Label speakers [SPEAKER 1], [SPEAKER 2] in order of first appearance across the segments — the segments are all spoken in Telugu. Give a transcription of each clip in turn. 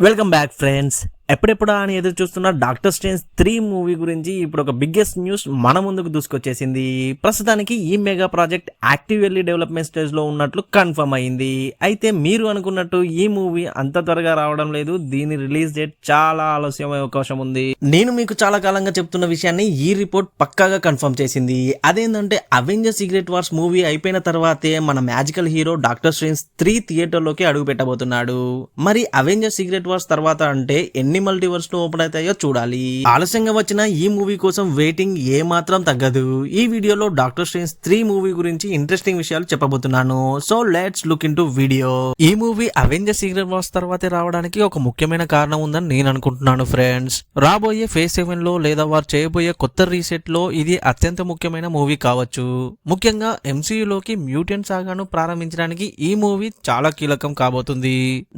[SPEAKER 1] Welcome back friends. ఎప్పుడెప్పుడు అని ఎదురు చూస్తున్న డాక్టర్ స్ట్రేంజ్ 3 మూవీ గురించి ఇప్పుడు ఒక బిగ్గెస్ట్ న్యూస్ మన ముందుకు దూసుకొచ్చేసింది. ప్రస్తుతానికి ఈ mega project actively development stage లో ఉన్నట్లు కన్ఫర్మ్ అయింది. అయితే మీరు అనుకున్నట్టు ఈ మూవీ అంత త్వరగా రావడం లేదు. దీని రిలీజ్ డేట్ చాలా ఆలస్యమయ్యే అవకాశం ఉంది. నేను మీకు చాలా కాలంగా చెప్తున్న విషయాన్ని ఈ రిపోర్ట్ పక్కాగా కన్ఫర్మ్ చేసింది. అదేంటంటే అవెంజర్ సీక్రెట్ వార్స్ మూవీ అయిపోయిన తర్వాతే మన magical hero doctor Strange 3 theatre లోకి అడుగు పెట్టబోతున్నాడు. మరి అవెంజర్ సీక్రెట్ వార్స్ తర్వాత అంటే ఎన్ని మల్టీవర్స్ ను ఓపెన్ అవుతాయో చూడాలి. ఆలస్యంగా వచ్చిన ఈ మూవీ కోసం వెయిటింగ్ ఏ మాత్రం తగ్గదు. ఈ వీడియోలో డాక్టర్ స్ట్రేంజ్ 3 మూవీ గురించి ఇంట్రెస్టింగ్ విషయాలు చెప్పబోతున్నాను. So let's look into video. ఈ మూవీ అవెంజర్ సీక్రెట్ వార్స్ తర్వాతే రావడానికి ఒక ముఖ్యమైన కారణం ఉందని నేను అనుకుంటున్నాను ఫ్రెండ్స్. రాబోయే ఫేజ్ 7 లో లేదా వారు చేయబోయే కొత్త రీసెట్ లో ఇది అత్యంత ముఖ్యమైన మూవీ కావచ్చు. ముఖ్యంగా ఎంసీయూలోకి మ్యూటెంట్ సాగాను ప్రారంభించడానికి ఈ మూవీ చాలా కీలకం కాబోతుంది.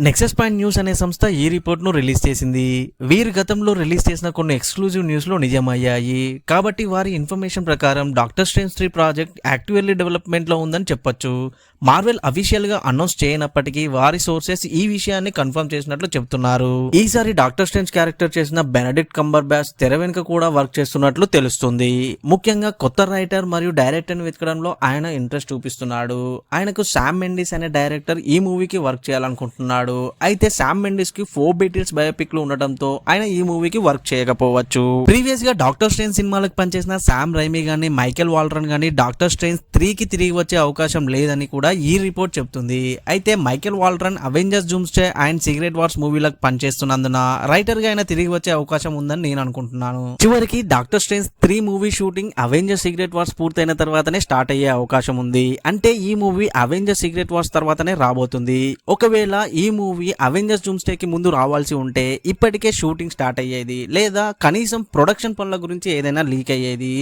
[SPEAKER 1] నెక్సస్ పాయింట్ న్యూస్ అనే సంస్థ ఈ రిపోర్ట్ ను రిలీజ్ చేసింది. వీరి గతంలో రిలీజ్ చేసిన కొన్ని ఎక్స్క్లూజివ్ న్యూస్ లో నిజమయ్యాయి. కాబట్టి వారి ఇన్ఫర్మేషన్ ప్రకారం doctor Strange 3 project actively development లో ఉందని చెప్పొచ్చు. మార్వెల్ అఫీషియల్ గా అనౌన్స్ చేయనప్పటికీ వారి సోర్సెస్ ఈ విషయాన్ని కన్ఫర్మ్ చేసినట్లు చెప్తున్నారు. ఈసారి డాక్టర్ స్ట్రేంజ్ క్యారెక్టర్ చేసిన బెనడిక్ట్ కంబర్బ్యాచ్ తెర వెనుక కూడా వర్క్ చేస్తున్నట్లు తెలుస్తుంది. ముఖ్యంగా కొత్త రైటర్ మరియు డైరెక్టర్ ని వెతకడంలో ఆయన ఇంట్రెస్ట్ చూపిస్తున్నాడు. ఆయనకు శామ్ మెండిస్ అనే డైరెక్టర్ ఈ మూవీకి వర్క్ చేయాలనుకుంటున్నాడు. అయితే శామ్ మెండిస్ కి 4 బీటిల్స్ బయోపిక్ లు ఉండటంతో ఆయన ఈ మూవీకి వర్క్ చేయకపోవచ్చు. ప్రీవియస్ గా డాక్టర్ స్ట్రేంజ్ సినిమాలకు పనిచేసిన శామ్ రైమీ గానీ మైకెల్ వాల్రన్ గానీ డాక్టర్ స్ట్రేంజ్ 3 కి తిరిగి వచ్చే అవకాశం లేదని కూడా ఈ రిపోర్ట్ చెప్తుంది. అయితే Michael Waldron Avengers Doomsday and Secret Wars మూవీలకు పనిచేస్తున్నందున రైటర్ గా ఆయన తిరిగి వచ్చే అవకాశం ఉందని నేను అనుకుంటున్నాను. చివరికి Doctor Strange 3 movie shooting Avenger Secret Wars పూర్తయిన తర్వాతనే స్టార్ట్ అయ్యే అవకాశం ఉంది. అంటే ఈ మూవీ అవెంజర్ సీక్రెట్ వార్స్ తర్వాతనే రాబోతుంది. ఒకవేళ ఈ మూవీ అవెంజర్స్ డూమ్స్డే కి ముందు రావాల్సి ఉంటే ఇప్పటికే షూటింగ్ స్టార్ట్ అయ్యేది, లేదా కనీసం ప్రొడక్షన్ పనుల గురించి ఏదైనా లీక్ అయ్యేది.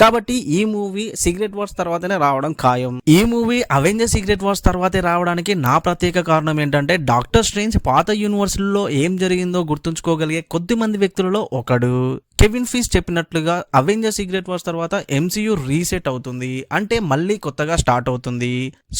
[SPEAKER 1] కాబట్టి ఈ మూవీ సీక్రెట్ వార్స్ తర్వాతనే రావడం ఖాయం. ఈ మూవీ అవెంజర్ సీక్రెట్ వార్స్ తర్వాతే రావడానికి నా ప్రత్యేక కారణం ఏంటంటే డాక్టర్ స్ట్రేంజ్ పాత యూనివర్స్ లో ఏం జరిగిందో గుర్తుంచుకోగలిగే కొద్ది మంది వ్యక్తులలో ఒకడు. కెవిన్ ఫీస్ చెప్పినట్లుగా అవెంజర్ సీక్రెట్ వార్స్ తర్వాత ఎంసీయూ రీసెట్ అవుతుంది, అంటే మళ్ళీ కొత్తగా స్టార్ట్ అవుతుంది.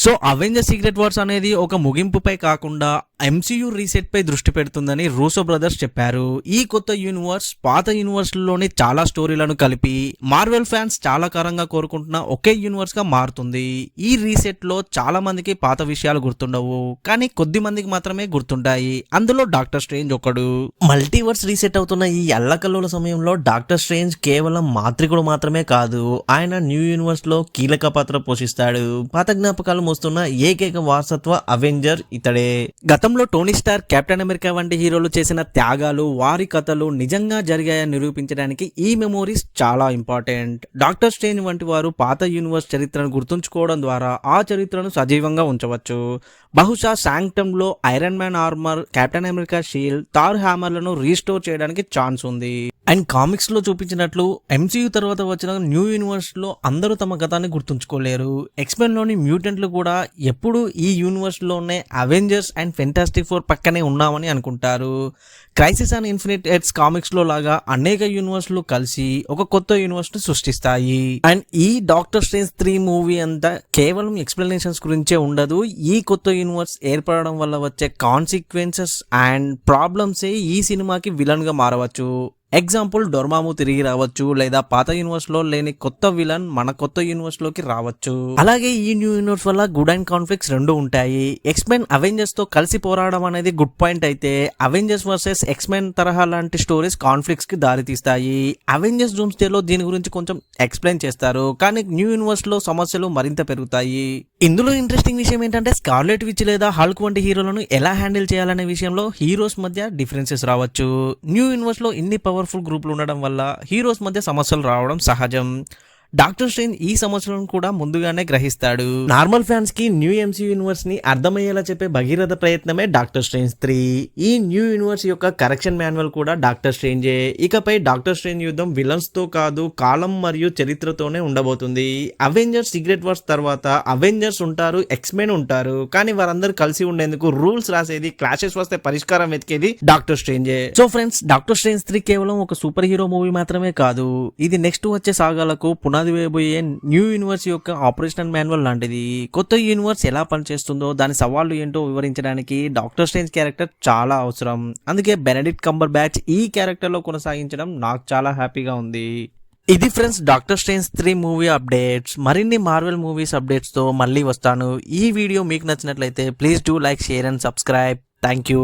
[SPEAKER 1] సో అవెంజర్ సీక్రెట్ వార్స్ అనేది ఒక ముగింపుపై కాకుండా ఎంసీయూ రీసెట్ పై దృష్టి పెడుతుందని రూసో బ్రదర్స్ చెప్పారు. ఈ కొత్త యూనివర్స్ పాత యూనివర్స్ లోని చాలా స్టోరీలను కలిపి మార్వెల్ ఫ్యాన్స్ చాలా కారంగా కోరుకుంటున్న ఒకే యూనివర్స్ గా మారుతుంది. ఈ రీసెట్ లో చాలా మందికి పాత విషయాలు గుర్తుండవు, కానీ కొద్ది మందికి మాత్రమే గుర్తుంటాయి. అందులో డాక్టర్ స్ట్రేంజ్ ఒకడు. మల్టీవర్స్ రీసెట్ అవుతున్న ఈ అల్లకల్లోల సమయంలో డాక్టర్ స్ట్రేంజ్ కేవలం మాంత్రికుడు మాత్రమే కాదు, ఆయన న్యూ యూనివర్స్ లో కీలక పాత్ర పోషిస్తాడు. పాత జ్ఞాపకాలు మోస్తున్న ఏకైక వారసత్వ అవెంజర్ ఇతడే. గతంలో టోనీ స్టార్, కెప్టెన్ అమెరికా వంటి హీరోలు చేసిన త్యాగాలు, వారి కథలు నిజంగా జరిగాయని నిరూపించడానికి ఈ మెమోరీస్ చాలా ఇంపార్టెంట్. డాక్టర్ స్ట్రేంజ్ వంటి వారు పాత యూనివర్స్ చరిత్రను గుర్తుంచుకోవడం ద్వారా ఆ చరిత్రను సజీవంగా ఉంచవచ్చు. బహుశా శాంక్టమ్ లో Iron Man armour, Captain America shield, Thor హ్యామర్లను రీస్టోర్ చేయడానికి ఛాన్స్ ఉంది. అండ్ కామిక్స్ లో చూపించినట్లు ఎంసీయూ తర్వాత వచ్చిన న్యూ యూనివర్స్ లో అందరూ తమ గతాన్ని గుర్తుంచుకోలేరు. ఎక్స్మెన్ లోని మ్యూటెంట్లు కూడా ఎప్పుడు ఈ యూనివర్స్ లోనే అవెంజర్స్ అండ్ ఫెంటాస్టిక్ ఫోర్ పక్కనే ఉన్నామని అనుకుంటారు. Crisis and infinite earths comics లో లాగా అనేక యూనివర్స్ లు కలిసి ఒక కొత్త యూనివర్స్ ను సృష్టిస్తాయి. అండ్ ఈ డాక్టర్ స్ట్రేంజ్ 3 మూవీ అంతా కేవలం ఎక్స్ప్లెనేషన్స్ గురించే ఉండదు. ఈ కొత్త యూనివర్స్ ఏర్పడడం వల్ల వచ్చే కాన్సిక్వెన్సెస్ అండ్ ప్రాబ్లమ్సే ఈ సినిమాకి విలన్ గా మారవచ్చు. ఎగ్జాంపుల్, డొర్మాము తిరిగి రావచ్చు, లేదా పాత యూనివర్స్ లో లేని కొత్త విలన్ మన కొత్త యూనివర్స్ లోకి రావచ్చు. అలాగే ఈ న్యూ యూనివర్స్ వల్ల గుడ్ అండ్ కాన్ఫ్లిక్ట్స్ రెండు ఉంటాయి. ఎక్స్మెన్ అవెంజర్స్ తో కలిసి పోరాడడం అనేది గుడ్ పాయింట్ అయితే, అవెంజర్స్ వర్సెస్ ఎక్స్మెన్ తరహా లాంటి స్టోరీస్ కాన్ఫ్లిక్ట్స్ కి దారితీస్తాయి. అవెంజర్స్ డూమ్స్డే లో దీని గురించి కొంచెం ఎక్స్ప్లెయిన్ చేస్తారు, కానీ న్యూ యూనివర్స్ లో సమస్యలు మరింత పెరుగుతాయి. ఇందులో ఇంట్రెస్టింగ్ విషయం ఏంటంటే స్కార్లెట్ విచ్ లేదా హల్క్ వంటి హీరోలను ఎలా హ్యాండిల్ చేయాలనే విషయంలో హీరోస్ మధ్య డిఫరెన్సెస్ రావచ్చు. న్యూ యూనివర్స్ లో ఇన్ని పవర్ఫుల్ గ్రూపులు ఉండడం వల్ల హీరోస్ మధ్య సమస్యలు రావడం సహజం. డాక్టర్ స్ట్రేంజ్ ఈ సమస్యలను కూడా ముందుగానే గ్రహిస్తాడు. నార్మల్ ఫ్యాన్స్ కి న్యూ ఎంసీ యూనివర్స్ ని అర్థమయ్యేలా చెప్పే భగీరథ ప్రయత్నమే డాక్టర్ స్ట్రేంజ్ 3. ఈ న్యూ యూనివర్స్ యొక్క కరెక్షన్ మాన్యువల్ కూడా డాక్టర్ స్ట్రేంజే. ఇకపై డాక్టర్ స్ట్రేంజ్ యుద్ధం విలన్స్ తో కాదు, కాలం మరియు చరిత్రతోనే ఉండబోతుంది. అవెంజర్స్ సీక్రెట్ వార్స్ తర్వాత అవెంజర్స్ ఉంటారు, ఎక్స్మెన్ ఉంటారు, కానీ వారందరూ కలిసి ఉండేందుకు రూల్స్ రాసేది, క్లాషెస్ వస్తే పరిష్కారం వెతికేది డాక్టర్ స్ట్రేంజే. సో ఫ్రెండ్స్, డాక్టర్ స్ట్రేంజ్ 3 కేవలం ఒక సూపర్ హీరో మూవీ మాత్రమే కాదు, ఇది నెక్స్ట్ వచ్చే సాగాలకు పునాది పునాది వేయబోయే న్యూ యూనివర్స్ యొక్క ఆపరేషనల్ మాన్యువల్ లాంటిది. కొత్త యూనివర్స్ ఎలా పనిచేస్తుందో, దాని సవాళ్లు ఏంటో వివరించడానికి డాక్టర్ స్ట్రేంజ్ క్యారెక్టర్ చాలా అవసరం. అందుకే బెనెడిక్ట్ కంబర్ బ్యాచ్ ఈ క్యారెక్టర్లో కొనసాగించడం నాకు చాలా హ్యాపీగా ఉంది. ఇది friends Doctor Strange 3 movie updates. మరిన్ని మార్వెల్ మూవీస్ అప్డేట్స్తో మళ్ళీ వస్తాను. ఈ వీడియో మీకు నచ్చినట్లయితే please do like, share and subscribe. Thank you.